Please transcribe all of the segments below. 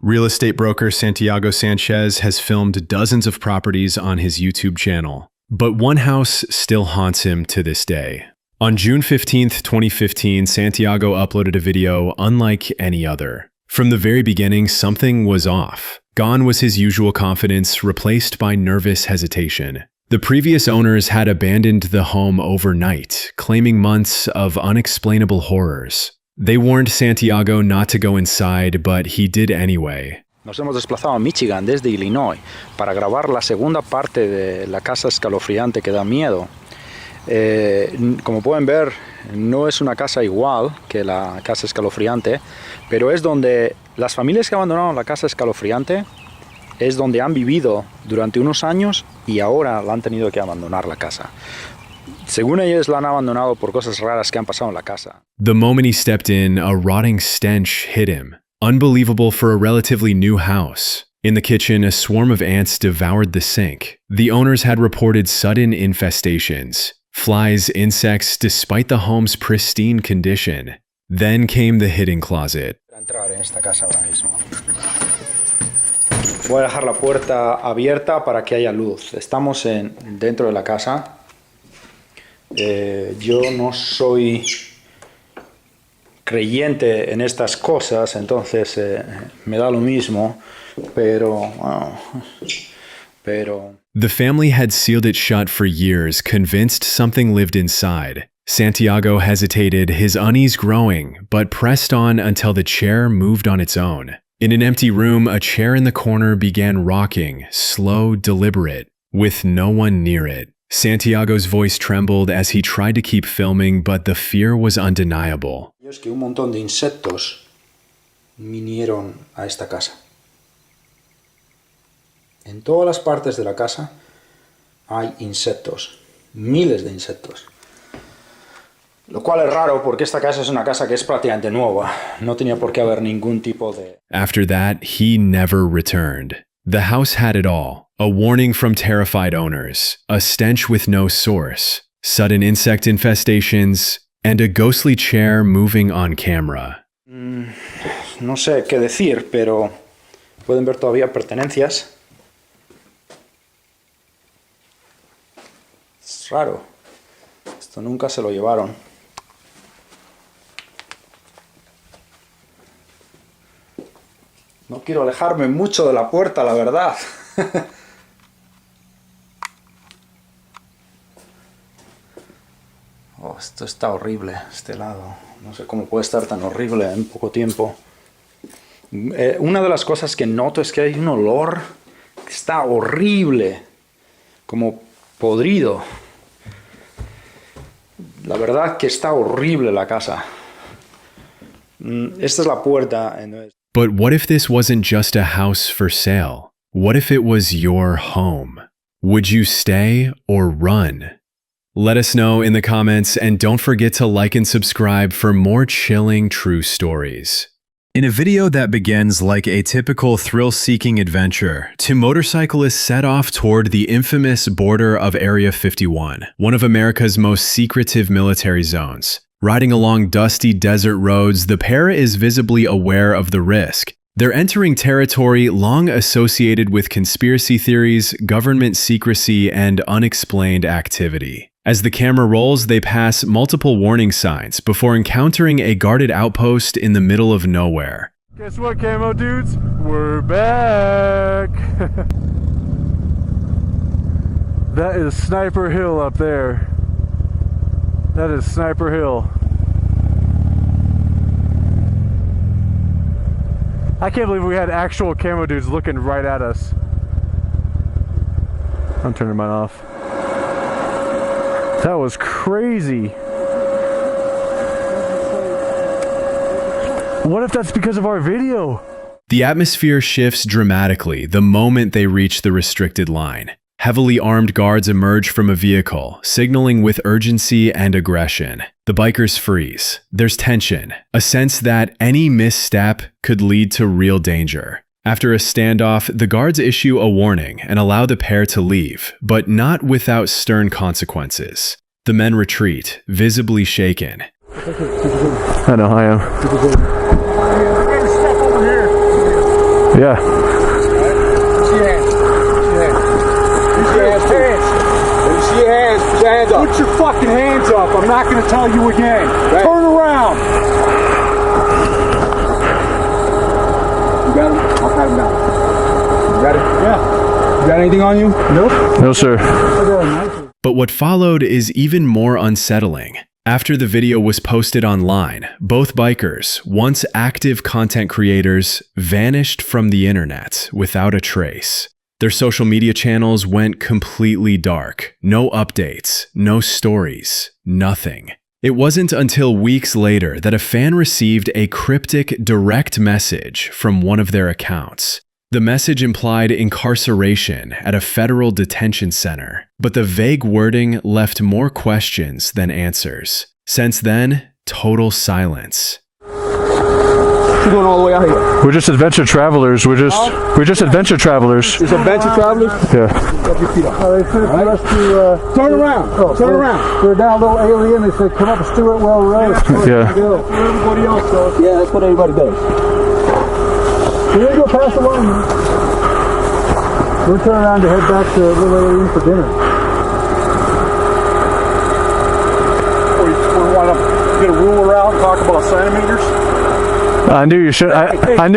Real estate broker Santiago Sanchez has filmed dozens of properties on his YouTube channel, but one house still haunts him to this day. On June 15th, 2015, Santiago uploaded a video unlike any other. From the very beginning, something was off. Gone was his usual confidence, replaced by nervous hesitation. The previous owners had abandoned the home overnight, claiming months of unexplainable horrors. They warned Santiago not to go inside, but he did anyway. Nos hemos desplazado a Michigan desde Illinois para grabar la segunda parte de la casa escalofriante que da miedo. Como pueden ver, no es una casa igual que la casa escalofriante, pero es donde las familias que abandonaron la casa escalofriante es donde han vivido durante unos años y ahora la han tenido que abandonar la casa. Según ellos, la han abandonado por cosas raras que han pasado en la casa. The moment he stepped in, a rotting stench hit him. Unbelievable for a relatively new house. In the kitchen, a swarm of ants devoured the sink. The owners had reported sudden infestations. Flies, insects, despite the home's pristine condition. Then came the hidden closet. Entrar en esta casa ahora mismo. Voy a dejar la puerta abierta para que haya luz. Estamos dentro de la casa. Yo no soy creyente en estas cosas, entonces me da lo mismo, pero... The family had sealed it shut for years, convinced something lived inside. Santiago hesitated, his unease growing, but pressed on until the chair moved on its own. In an empty room, a chair in the corner began rocking, slow, deliberate, with no one near it. Santiago's voice trembled as he tried to keep filming, but the fear was undeniable. Es que un montón de insectos vinieron a esta casa. En todas las partes de la casa hay insectos, miles de insectos. Lo cual es raro porque esta casa es una casa que es prácticamente nueva. No tenía por qué haber ningún tipo de... After that, he never returned. The house had it all. A warning from terrified owners, a stench with no source, sudden insect infestations, and a ghostly chair moving on camera. No sé qué decir, pero pueden ver todavía pertenencias. Es raro. Esto nunca se lo llevaron. No quiero alejarme mucho de la puerta, la verdad. Oh, esto está horrible, este lado. No sé cómo puede estar tan horrible en poco tiempo. Una de las cosas que noto es que hay un olor que está horrible, como podrido. La verdad que está horrible la casa. Esta es la puerta. But what if this wasn't just a house for sale? What if it was your home? Would you stay or run? Let us know in the comments, and don't forget to like and subscribe for more chilling true stories. In a video that begins like a typical thrill-seeking adventure, two motorcyclists set off toward the infamous border of Area 51, one of America's most secretive military zones. Riding along dusty desert roads, the pair is visibly aware of the risk. They're entering territory long associated with conspiracy theories, government secrecy, and unexplained activity. As the camera rolls, they pass multiple warning signs before encountering a guarded outpost in the middle of nowhere. Guess what, camo dudes? We're back! That is Sniper Hill up there. That is Sniper Hill. I can't believe we had actual camo dudes looking right at us. I'm turning mine off. That was crazy. What if that's because of our video? The atmosphere shifts dramatically the moment they reach the restricted line. Heavily armed guards emerge from a vehicle, signaling with urgency and aggression. The bikers freeze. There's tension, a sense that any misstep could lead to real danger. After a standoff, the guards issue a warning and allow the pair to leave, but not without stern consequences. The men retreat, visibly shaken. I know, I am. Yeah. Put your fucking hands up. I'm not going to tell you again. Right. Turn around. You got him? I'll pat him down. You got it? Yeah. You got anything on you? Nope. No, sir. But what followed is even more unsettling. After the video was posted online, both bikers, once active content creators, vanished from the internet without a trace. Their social media channels went completely dark. No updates, no stories, nothing. It wasn't until weeks later that a fan received a cryptic direct message from one of their accounts. The message implied incarceration at a federal detention center, but the vague wording left more questions than answers. Since then, total silence. You're going all the way out here. We're just adventure travelers. We're just adventure travelers. It's adventure travelers? Yeah. Rub your feet up. They said for us to Turn around. Turn around. We're down a little alien. They said come up Stewart Well Road. Yeah. That's what everybody else does. Yeah, that's what everybody does. We're gonna go past the line, man. We're turning around to head back to Little Alien for dinner. Or you want to get a ruler out and talk about centimeters? I knew you should. I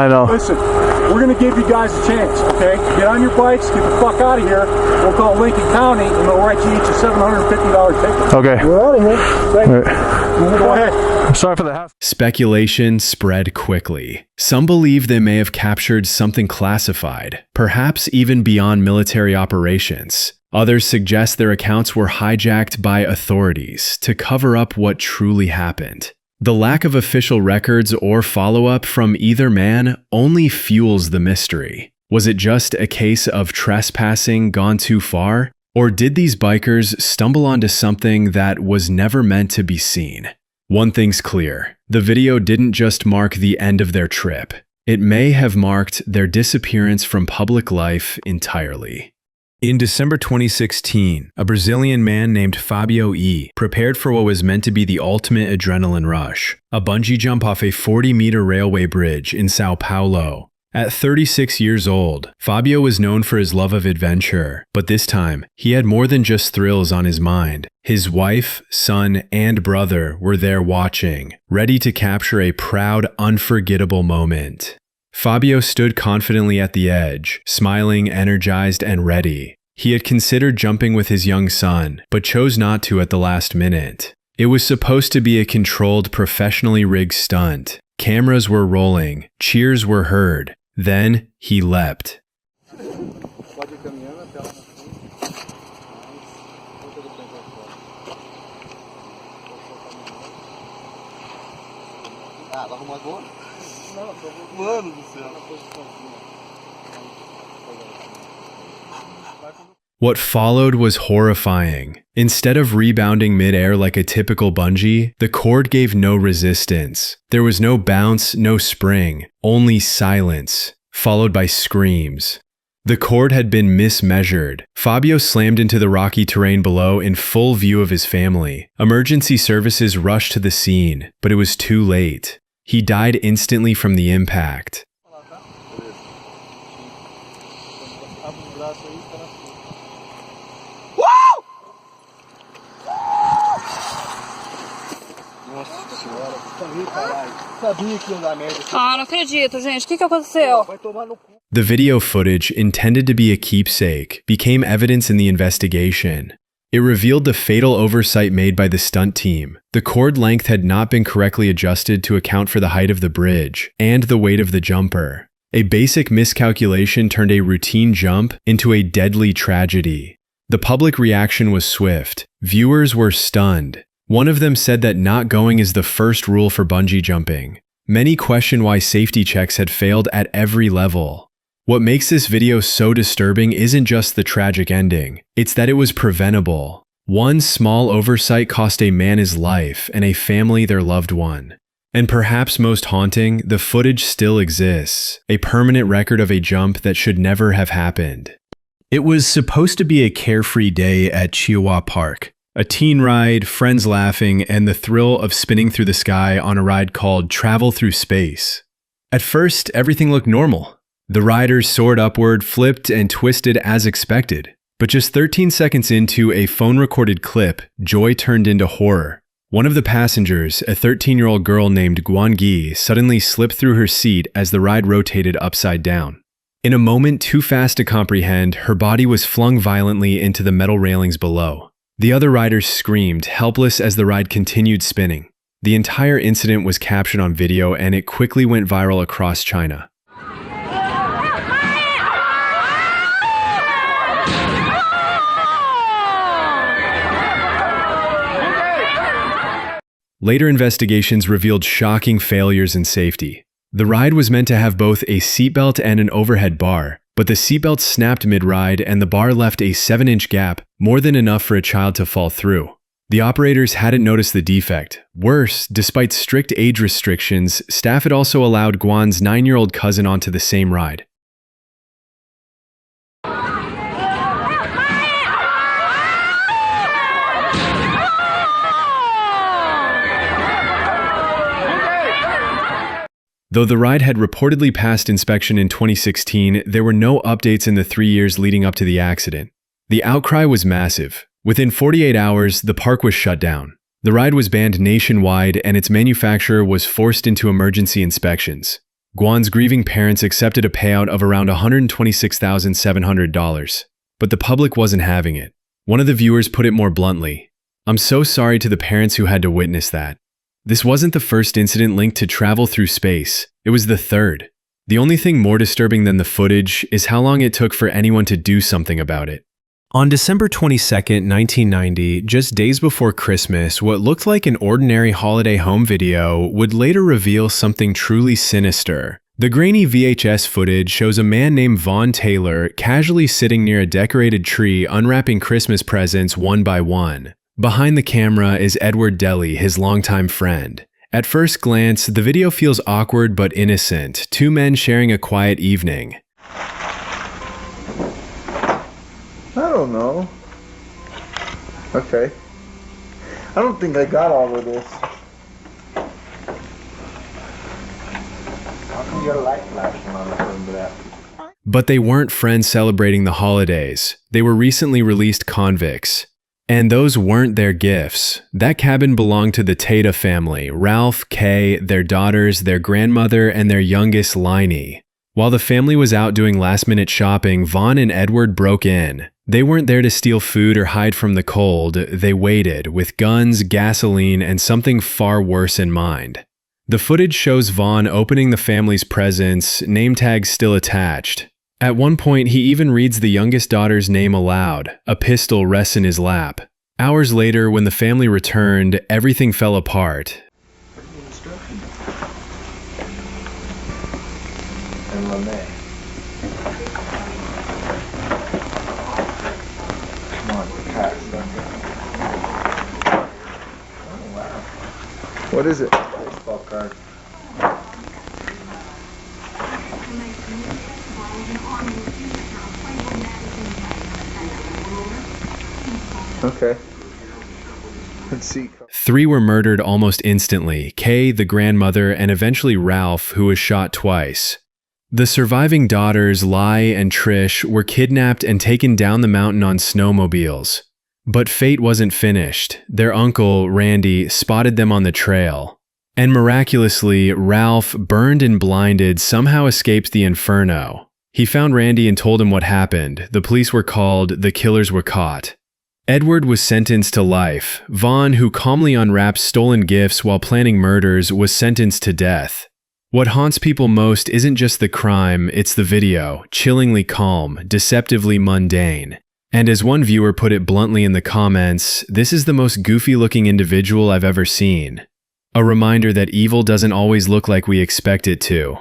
know. Listen, we're going to give you guys a chance, okay? Get on your bikes, get the fuck out of here. We'll call Lincoln County, and they'll write you each a $750 ticket. Okay. We're out of here. Thank you. Go ahead. Sorry for the half. Speculation spread quickly. Some believe they may have captured something classified, perhaps even beyond military operations. Others suggest their accounts were hijacked by authorities to cover up what truly happened. The lack of official records or follow-up from either man only fuels the mystery. Was it just a case of trespassing gone too far? Or did these bikers stumble onto something that was never meant to be seen? One thing's clear, the video didn't just mark the end of their trip. It may have marked their disappearance from public life entirely. In December 2016, a Brazilian man named Fabio E. prepared for what was meant to be the ultimate adrenaline rush, a bungee jump off a 40-meter railway bridge in Sao Paulo. At 36 years old, Fabio was known for his love of adventure, but this time, he had more than just thrills on his mind. His wife, son, and brother were there watching, ready to capture a proud, unforgettable moment. Fabio stood confidently at the edge, smiling, energized, and ready. He had considered jumping with his young son, but chose not to at the last minute. It was supposed to be a controlled, professionally rigged stunt. Cameras were rolling, cheers were heard. Then he leapt. What followed was horrifying. Instead of rebounding midair like a typical bungee, the cord gave no resistance. There was no bounce, no spring, only silence, followed by screams. The cord had been mismeasured. Fabio slammed into the rocky terrain below in full view of his family. Emergency services rushed to the scene, but it was too late. He died instantly from the impact. Ah, não acredito, gente. O que aconteceu? The video footage, intended to be a keepsake, became evidence in the investigation. It revealed the fatal oversight made by the stunt team. The cord length had not been correctly adjusted to account for the height of the bridge and the weight of the jumper. A basic miscalculation turned a routine jump into a deadly tragedy. The public reaction was swift. Viewers were stunned. One of them said that not going is the first rule for bungee jumping. Many questioned why safety checks had failed at every level. What makes this video so disturbing isn't just the tragic ending, it's that it was preventable. One small oversight cost a man his life and a family their loved one. And perhaps most haunting, the footage still exists, a permanent record of a jump that should never have happened. It was supposed to be a carefree day at Chihuahua Park. A teen ride, friends laughing, and the thrill of spinning through the sky on a ride called Travel Through Space. At first, everything looked normal. The riders soared upward, flipped, and twisted as expected. But just 13 seconds into a phone-recorded clip, joy turned into horror. One of the passengers, a 13-year-old girl named Guangyi, suddenly slipped through her seat as the ride rotated upside down. In a moment too fast to comprehend, her body was flung violently into the metal railings below. The other riders screamed, helpless as the ride continued spinning. The entire incident was captured on video and it quickly went viral across China. Later investigations revealed shocking failures in safety. The ride was meant to have both a seatbelt and an overhead bar, but the seatbelt snapped mid-ride and the bar left a 7-inch gap, more than enough for a child to fall through. The operators hadn't noticed the defect. Worse, despite strict age restrictions, staff had also allowed Guan's 9-year-old cousin onto the same ride. Though the ride had reportedly passed inspection in 2016, there were no updates in the 3 years leading up to the accident. The outcry was massive. Within 48 hours, the park was shut down. The ride was banned nationwide and its manufacturer was forced into emergency inspections. Guan's grieving parents accepted a payout of around $126,700. But the public wasn't having it. One of the viewers put it more bluntly, "I'm so sorry to the parents who had to witness that." This wasn't the first incident linked to travel through space. It was the third. The only thing more disturbing than the footage is how long it took for anyone to do something about it. On December 22, 1990, just days before Christmas, what looked like an ordinary holiday home video would later reveal something truly sinister. The grainy VHS footage shows a man named Vaughn Taylor casually sitting near a decorated tree unwrapping Christmas presents one by one. Behind the camera is Edward Deli, his longtime friend. At first glance, the video feels awkward but innocent, two men sharing a quiet evening. I don't know. Okay. I don't think I got all of this. How come you got a light flashing on the that? But they weren't friends celebrating the holidays. They were recently released convicts. And those weren't their gifts. That cabin belonged to the Tata family, Ralph, Kay, their daughters, their grandmother, and their youngest, Liney. While the family was out doing last-minute shopping, Vaughn and Edward broke in. They weren't there to steal food or hide from the cold. They waited, with guns, gasoline, and something far worse in mind. The footage shows Vaughn opening the family's presents, name tags still attached. At one point, he even reads the youngest daughter's name aloud. A pistol rests in his lap. Hours later, when the family returned, everything fell apart. What is it? Baseball card. Okay. Let's see. 3 were murdered almost instantly, Kay, the grandmother, and eventually Ralph, who was shot twice. The surviving daughters, Lai and Trish, were kidnapped and taken down the mountain on snowmobiles. But fate wasn't finished. Their uncle, Randy, spotted them on the trail. And miraculously, Ralph, burned and blinded, somehow escaped the inferno. He found Randy and told him what happened. The police were called, the killers were caught. Edward was sentenced to life. Vaughn, who calmly unwrapped stolen gifts while planning murders, was sentenced to death. What haunts people most isn't just the crime, it's the video, chillingly calm, deceptively mundane. And as one viewer put it bluntly in the comments, "This is the most goofy-looking individual I've ever seen." A reminder that evil doesn't always look like we expect it to.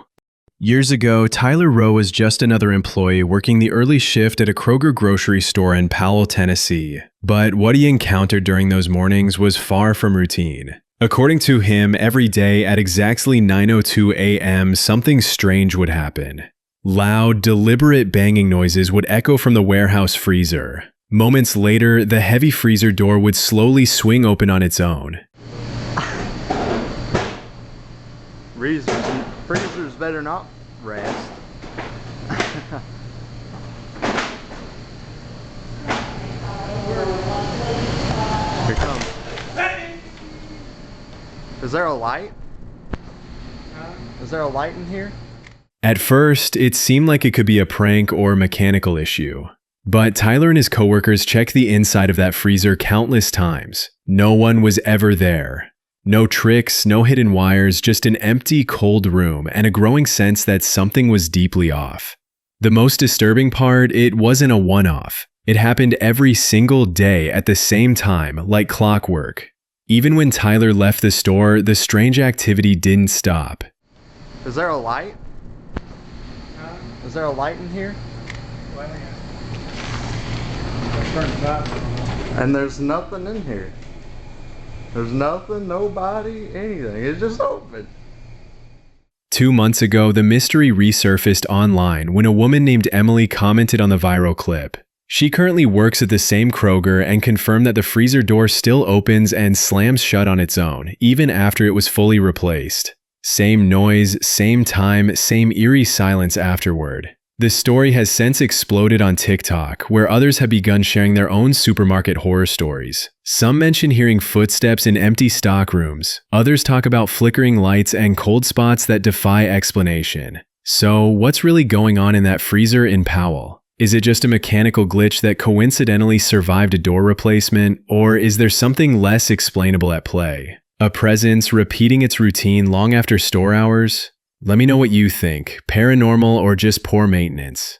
Years ago, Tyler Rowe was just another employee working the early shift at a Kroger grocery store in Powell, Tennessee. But what he encountered during those mornings was far from routine. According to him, every day at exactly 9:02 a.m., something strange would happen. Loud, deliberate banging noises would echo from the warehouse freezer. Moments later, the heavy freezer door would slowly swing open on its own. Freezers better not rest. Here it comes. Is there a light? Is there a light in here? At first, it seemed like it could be a prank or mechanical issue. But Tyler and his coworkers checked the inside of that freezer countless times. No one was ever there. No tricks, no hidden wires, just an empty, cold room and a growing sense that something was deeply off. The most disturbing part, it wasn't a one-off. It happened every single day at the same time, like clockwork. Even when Tyler left the store, the strange activity didn't stop. Is there a light? Is there a light in here? And there's nothing in here. There's nothing, nobody, anything. It's just open. 2 months ago, the mystery resurfaced online when a woman named Emily commented on the viral clip. She currently works at the same Kroger and confirmed that the freezer door still opens and slams shut on its own, even after it was fully replaced. Same noise, same time, same eerie silence afterward. The story has since exploded on TikTok, where others have begun sharing their own supermarket horror stories. Some mention hearing footsteps in empty stock rooms. Others talk about flickering lights and cold spots that defy explanation. So, what's really going on in that freezer in Powell? Is it just a mechanical glitch that coincidentally survived a door replacement, or is there something less explainable at play? A presence repeating its routine long after store hours? Let me know what you think, paranormal or just poor maintenance.